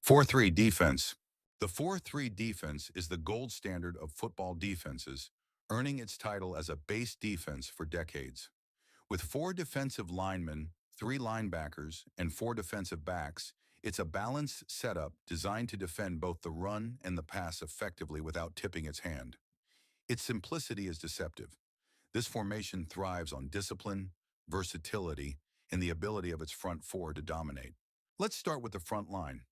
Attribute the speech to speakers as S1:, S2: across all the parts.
S1: 4-3 defense. The 4-3 defense is the gold standard of football defenses, earning its title as a base defense for decades. With four defensive linemen, three linebackers, and four defensive backs, it's a balanced setup designed to defend both the run and the pass effectively without tipping its hand. Its simplicity is deceptive. This formation thrives on discipline, versatility, and the ability of its front four to dominate. Let's start with the front line.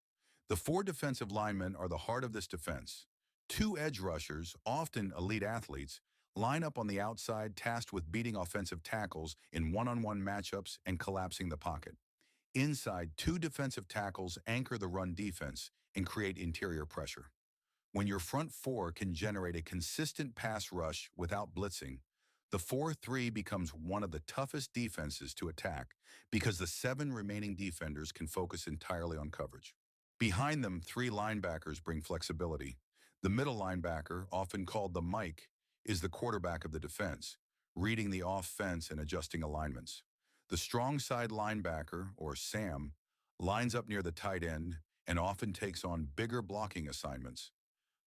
S1: The four defensive linemen are the heart of this defense. Two edge rushers, often elite athletes, line up on the outside tasked with beating offensive tackles in one-on-one matchups and collapsing the pocket. Inside, two defensive tackles anchor the run defense and create interior pressure. When your front four can generate a consistent pass rush without blitzing, the 4-3 becomes one of the toughest defenses to attack because the seven remaining defenders can focus entirely on coverage. Behind them, three linebackers bring flexibility. The middle linebacker, often called the Mike, is the quarterback of the defense, reading the offense and adjusting alignments. The strong side linebacker, or Sam, lines up near the tight end and often takes on bigger blocking assignments.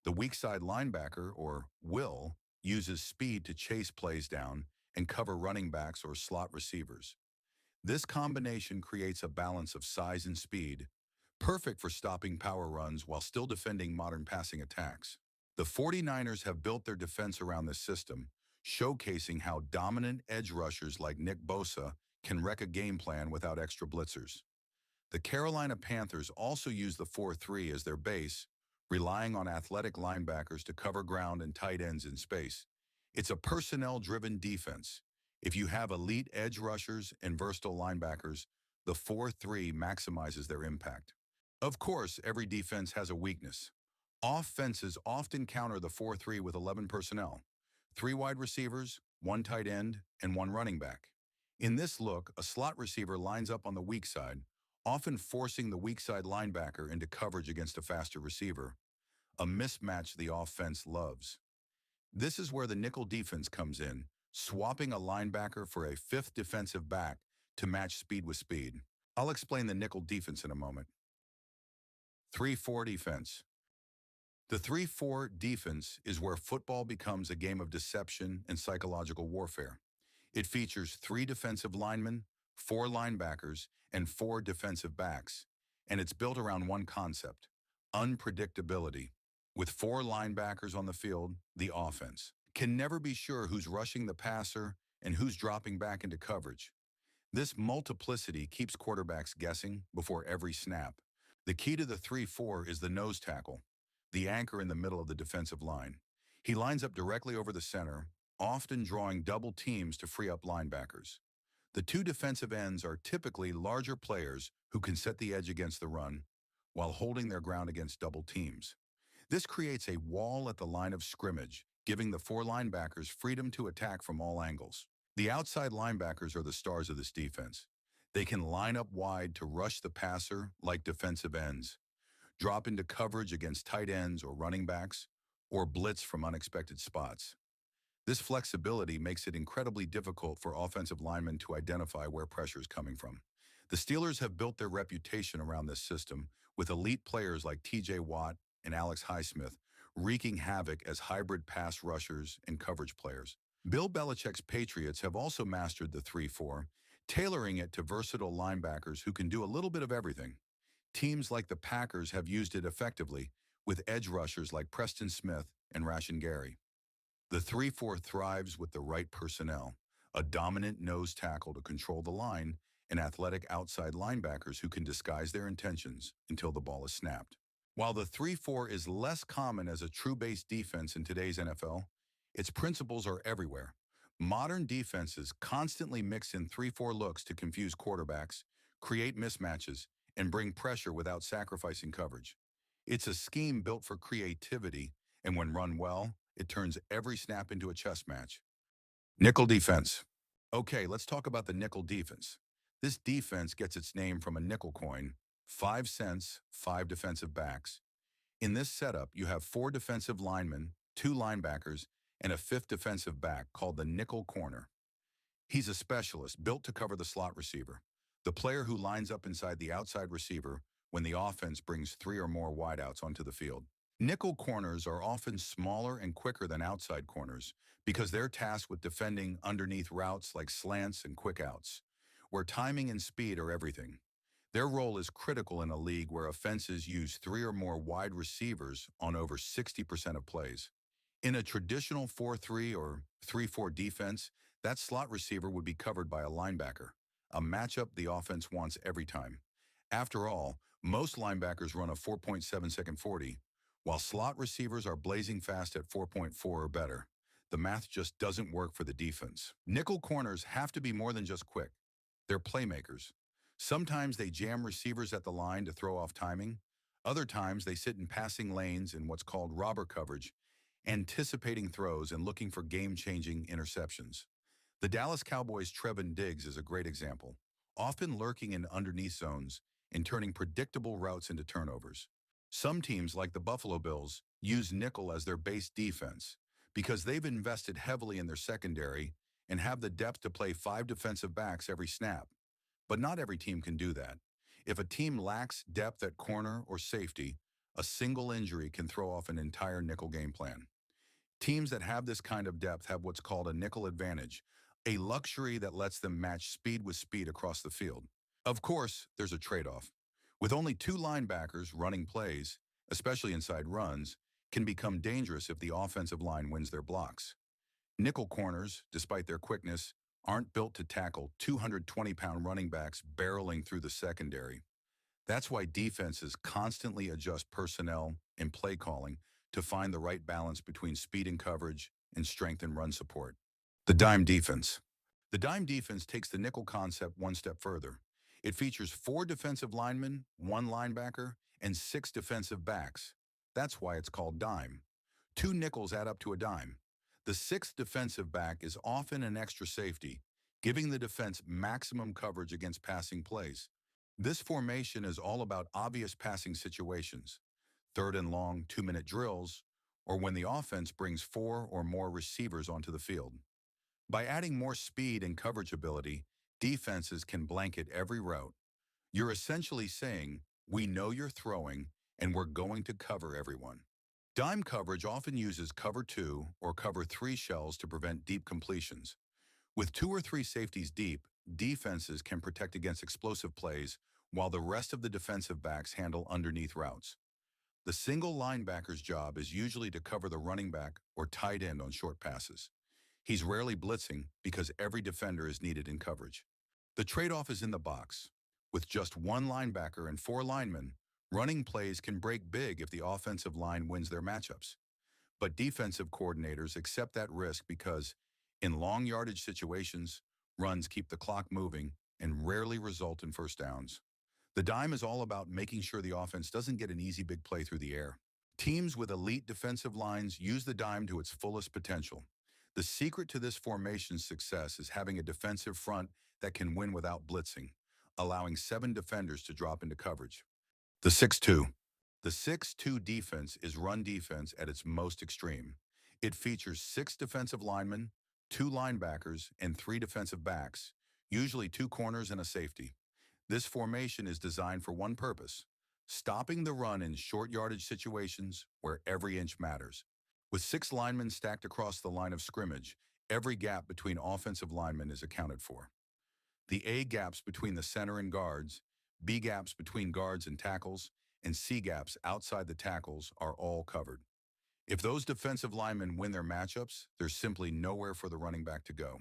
S1: The weak side linebacker, or Will, uses speed to chase plays down and cover running backs or slot receivers. This combination creates a balance of size and speed, perfect for stopping power runs while still defending modern passing attacks. The 49ers have built their defense around this system, showcasing how dominant edge rushers like Nick Bosa can wreck a game plan without extra blitzers. The Carolina Panthers also use the 4-3 as their base, relying on athletic linebackers to cover ground and tight ends in space. It's a personnel-driven defense. If you have elite edge rushers and versatile linebackers, the 4-3 maximizes their impact. Of course, every defense has a weakness. Offenses often counter the 4-3 with 11 personnel, three wide receivers, one tight end, and one running back. In this look, a slot receiver lines up on the weak side, often forcing the weak side linebacker into coverage against a faster receiver, a mismatch the offense loves. This is where the nickel defense comes in, swapping a linebacker for a fifth defensive back to match speed with speed. I'll explain the nickel defense in a moment. 3-4 defense. The 3-4 defense is where football becomes a game of deception and psychological warfare. It features three defensive linemen, four linebackers, and four defensive backs, and it's built around one concept: unpredictability. With four linebackers on the field, the offense can never be sure who's rushing the passer and who's dropping back into coverage. This multiplicity keeps quarterbacks guessing before every snap. The key to the 3-4 is the nose tackle, the anchor in the middle of the defensive line. He lines up directly over the center, often drawing double teams to free up linebackers. The two defensive ends are typically larger players who can set the edge against the run while holding their ground against double teams. This creates a wall at the line of scrimmage, giving the four linebackers freedom to attack from all angles. The outside linebackers are the stars of this defense. They can line up wide to rush the passer like defensive ends, drop into coverage against tight ends or running backs, or blitz from unexpected spots. This flexibility makes it incredibly difficult for offensive linemen to identify where pressure is coming from. The Steelers have built their reputation around this system, with elite players like T.J. Watt and Alex Highsmith wreaking havoc as hybrid pass rushers and coverage players. Bill Belichick's Patriots have also mastered the 3-4, tailoring it to versatile linebackers who can do a little bit of everything. Teams like the Packers have used it effectively, with edge rushers like Preston Smith and Rashan Gary. The 3-4 thrives with the right personnel: a dominant nose tackle to control the line, and athletic outside linebackers who can disguise their intentions until the ball is snapped. While the 3-4 is less common as a true base defense in today's NFL, its principles are everywhere. Modern defenses constantly mix in 3-4 looks to confuse quarterbacks, create mismatches, and bring pressure without sacrificing coverage. It's a scheme built for creativity, and when run well, it turns every snap into a chess match. Nickel defense. Okay, let's talk about the nickel defense. This defense gets its name from a nickel coin, 5 cents, five defensive backs. In this setup, you have four defensive linemen, two linebackers, and a fifth defensive back called the nickel corner. He's a specialist built to cover the slot receiver, the player who lines up inside the outside receiver when the offense brings three or more wideouts onto the field. Nickel corners are often smaller and quicker than outside corners because they're tasked with defending underneath routes like slants and quick outs, where timing and speed are everything. Their role is critical in a league where offenses use three or more wide receivers on over 60% of plays. In a traditional 4-3 or 3-4 defense, that slot receiver would be covered by a linebacker, a matchup the offense wants every time. After all, most linebackers run a 4.7-second 40, while slot receivers are blazing fast at 4.4 or better. The math just doesn't work for the defense. Nickel corners have to be more than just quick. They're playmakers. Sometimes they jam receivers at the line to throw off timing. Other times they sit in passing lanes in what's called robber coverage, anticipating throws and looking for game-changing interceptions. The Dallas Cowboys' Trevin Diggs is a great example, often lurking in underneath zones and turning predictable routes into turnovers. Some teams, like the Buffalo Bills, use nickel as their base defense because they've invested heavily in their secondary and have the depth to play five defensive backs every snap. But not every team can do that. If a team lacks depth at corner or safety, a single injury can throw off an entire nickel game plan. Teams that have this kind of depth have what's called a nickel advantage, a luxury that lets them match speed with speed across the field. Of course, there's a trade-off. With only two linebackers running plays, especially inside runs, can become dangerous if the offensive line wins their blocks. Nickel corners, despite their quickness, aren't built to tackle 220-pound running backs barreling through the secondary. That's why defenses constantly adjust personnel and play calling to find the right balance between speed and coverage and strength and run support. The dime defense. The dime defense takes the nickel concept one step further. It features four defensive linemen, one linebacker, and six defensive backs. That's why it's called dime. Two nickels add up to a dime. The sixth defensive back is often an extra safety, giving the defense maximum coverage against passing plays. This formation is all about obvious passing situations, third and long 2-minute drills, or when the offense brings four or more receivers onto the field. By adding more speed and coverage ability, defenses can blanket every route. You're essentially saying, we know you're throwing, and we're going to cover everyone. Dime coverage often uses cover 2 or cover 3 shells to prevent deep completions. With 2 or 3 safeties deep, defenses can protect against explosive plays while the rest of the defensive backs handle underneath routes. The single linebacker's job is usually to cover the running back or tight end on short passes. He's rarely blitzing because every defender is needed in coverage. The trade-off is in the box. With just one linebacker and four linemen, running plays can break big if the offensive line wins their matchups. But defensive coordinators accept that risk because, in long yardage situations, runs keep the clock moving and rarely result in first downs. The dime is all about making sure the offense doesn't get an easy big play through the air. Teams with elite defensive lines use the dime to its fullest potential. The secret to this formation's success is having a defensive front that can win without blitzing, allowing 7 defenders to drop into coverage. The 6-2. The 6-2 defense is run defense at its most extreme. It features 6 defensive linemen, 2 linebackers, and 3 defensive backs, usually 2 corners and a safety. This formation is designed for one purpose: stopping the run in short yardage situations where every inch matters. With 6 linemen stacked across the line of scrimmage, every gap between offensive linemen is accounted for. The A gaps between the center and guards, B gaps between guards and tackles, and C gaps outside the tackles are all covered. If those defensive linemen win their matchups, there's simply nowhere for the running back to go.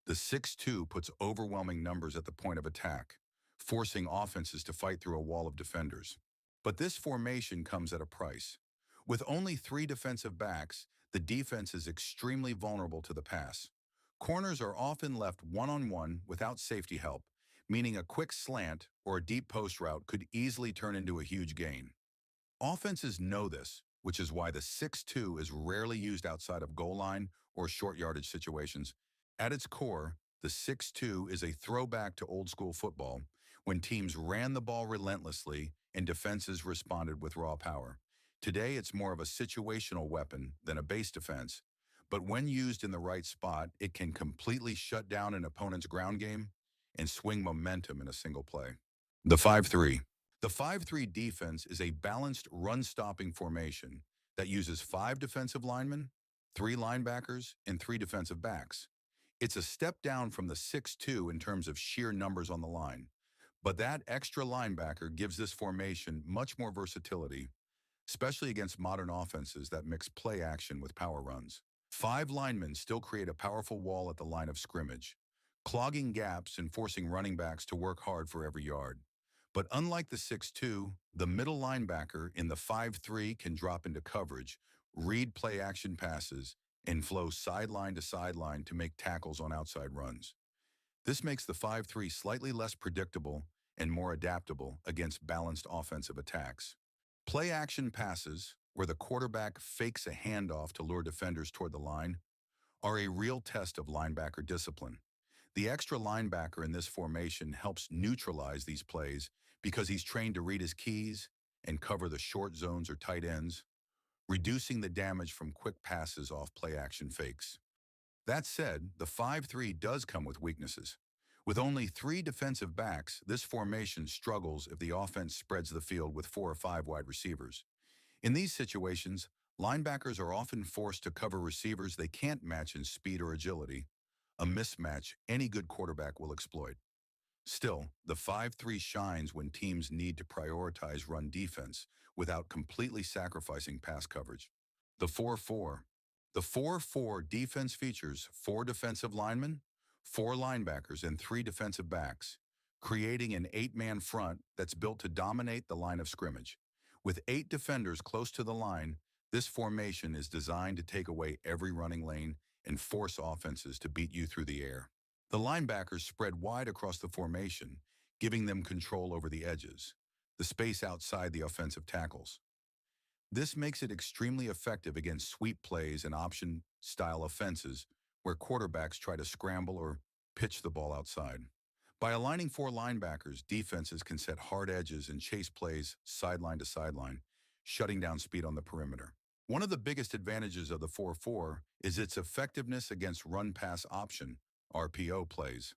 S1: The 6-2 puts overwhelming numbers at the point of attack, forcing offenses to fight through a wall of defenders. But this formation comes at a price. With only 3 defensive backs, the defense is extremely vulnerable to the pass. Corners are often left one-on-one without safety help, meaning a quick slant or a deep post route could easily turn into a huge gain. Offenses know this, which is why the 6-2 is rarely used outside of goal line or short yardage situations. At its core, the 6-2 is a throwback to old school football, when teams ran the ball relentlessly and defenses responded with raw power. Today, it's more of a situational weapon than a base defense, but when used in the right spot, it can completely shut down an opponent's ground game and swing momentum in a single play. The 5-3. The 5-3 defense is a balanced run-stopping formation that uses 5 defensive linemen, 3 linebackers, and 3 defensive backs. It's a step down from the 6-2 in terms of sheer numbers on the line, but that extra linebacker gives this formation much more versatility, especially against modern offenses that mix play action with power runs. 5 linemen still create a powerful wall at the line of scrimmage, clogging gaps and forcing running backs to work hard for every yard. But unlike the 6-2, the middle linebacker in the 5-3 can drop into coverage, read play action passes, and flow sideline to sideline to make tackles on outside runs. This makes the 5-3 slightly less predictable and more adaptable against balanced offensive attacks. Play action passes, where the quarterback fakes a handoff to lure defenders toward the line, are a real test of linebacker discipline. The extra linebacker in this formation helps neutralize these plays because he's trained to read his keys and cover the short zones or tight ends, reducing the damage from quick passes off play action fakes. That said, the 5-3 does come with weaknesses. With only 3 defensive backs, this formation struggles if the offense spreads the field with 4 or 5 wide receivers. In these situations, linebackers are often forced to cover receivers they can't match in speed or agility, a mismatch any good quarterback will exploit. Still, the 5-3 shines when teams need to prioritize run defense without completely sacrificing pass coverage. The 4-4. The 4-4 defense features 4 defensive linemen, 4 linebackers, and 3 defensive backs, creating an 8-man front that's built to dominate the line of scrimmage. With 8 defenders close to the line, this formation is designed to take away every running lane and force offenses to beat you through the air. The linebackers spread wide across the formation, giving them control over the edges, the space outside the offensive tackles. This makes it extremely effective against sweep plays and option-style offenses where quarterbacks try to scramble or pitch the ball outside. By aligning 4 linebackers, defenses can set hard edges and chase plays sideline to sideline, shutting down speed on the perimeter. One of the biggest advantages of the 4-4 is its effectiveness against run-pass option, RPO plays.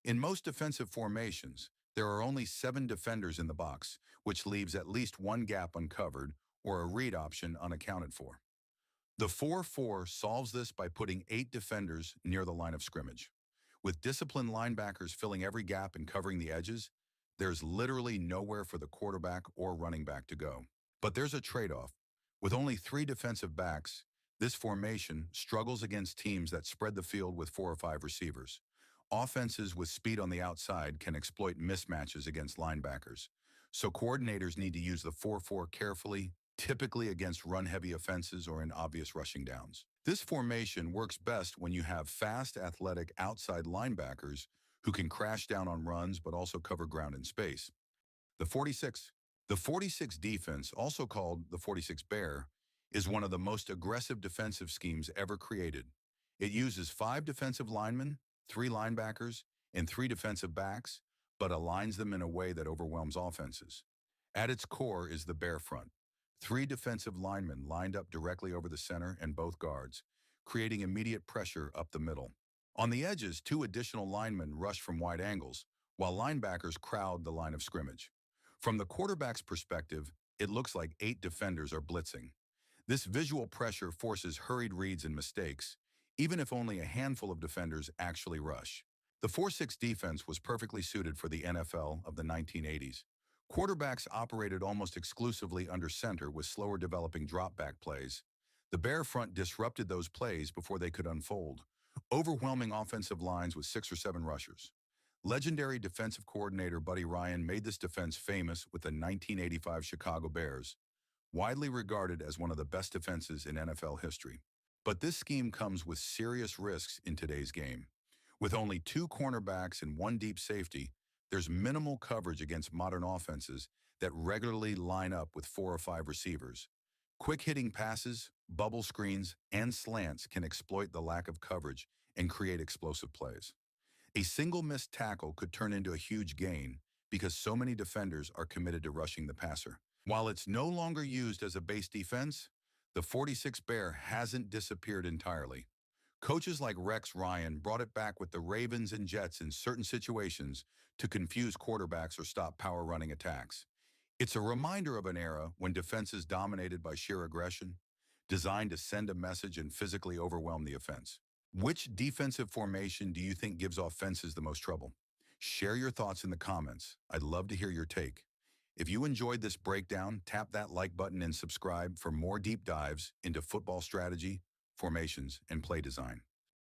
S1: In most defensive formations, there are only 7 defenders in the box, which leaves at least one gap uncovered or a read option unaccounted for. The 4-4 solves this by putting 8 defenders near the line of scrimmage. With disciplined linebackers filling every gap and covering the edges, there's literally nowhere for the quarterback or running back to go. But there's a trade-off. With only 3 defensive backs, this formation struggles against teams that spread the field with 4 or 5 receivers. Offenses with speed on the outside can exploit mismatches against linebackers, so coordinators need to use the 4-4 carefully, typically against run-heavy offenses or in obvious rushing downs. This formation works best when you have fast, athletic outside linebackers who can crash down on runs but also cover ground in space. The 46. The 46 defense, also called the 46 Bear, is one of the most aggressive defensive schemes ever created. It uses 5 defensive linemen, 3 linebackers, and 3 defensive backs, but aligns them in a way that overwhelms offenses. At its core is the Bear front. 3 defensive linemen lined up directly over the center and both guards, creating immediate pressure up the middle. On the edges, 2 additional linemen rush from wide angles, while linebackers crowd the line of scrimmage. From the quarterback's perspective, it looks like 8 defenders are blitzing. This visual pressure forces hurried reads and mistakes, even if only a handful of defenders actually rush. The 4-6 defense was perfectly suited for the NFL of the 1980s. Quarterbacks operated almost exclusively under center with slower developing drop-back plays. The Bear front disrupted those plays before they could unfold, overwhelming offensive lines with 6 or 7 rushers. Legendary defensive coordinator Buddy Ryan made this defense famous with the 1985 Chicago Bears, widely regarded as one of the best defenses in NFL history. But this scheme comes with serious risks in today's game. With only 2 cornerbacks and 1 deep safety, there's minimal coverage against modern offenses that regularly line up with 4 or 5 receivers. Quick-hitting passes, bubble screens, and slants can exploit the lack of coverage and create explosive plays. A single missed tackle could turn into a huge gain because so many defenders are committed to rushing the passer. While it's no longer used as a base defense, the 46 Bear hasn't disappeared entirely. Coaches like Rex Ryan brought it back with the Ravens and Jets in certain situations to confuse quarterbacks or stop power running attacks. It's a reminder of an era when defenses dominated by sheer aggression, designed to send a message and physically overwhelm the offense. Which defensive formation do you think gives offenses the most trouble? Share your thoughts in the comments. I'd love to hear your take. If you enjoyed this breakdown, tap that like button and subscribe for more deep dives into football strategy, formations, and play design.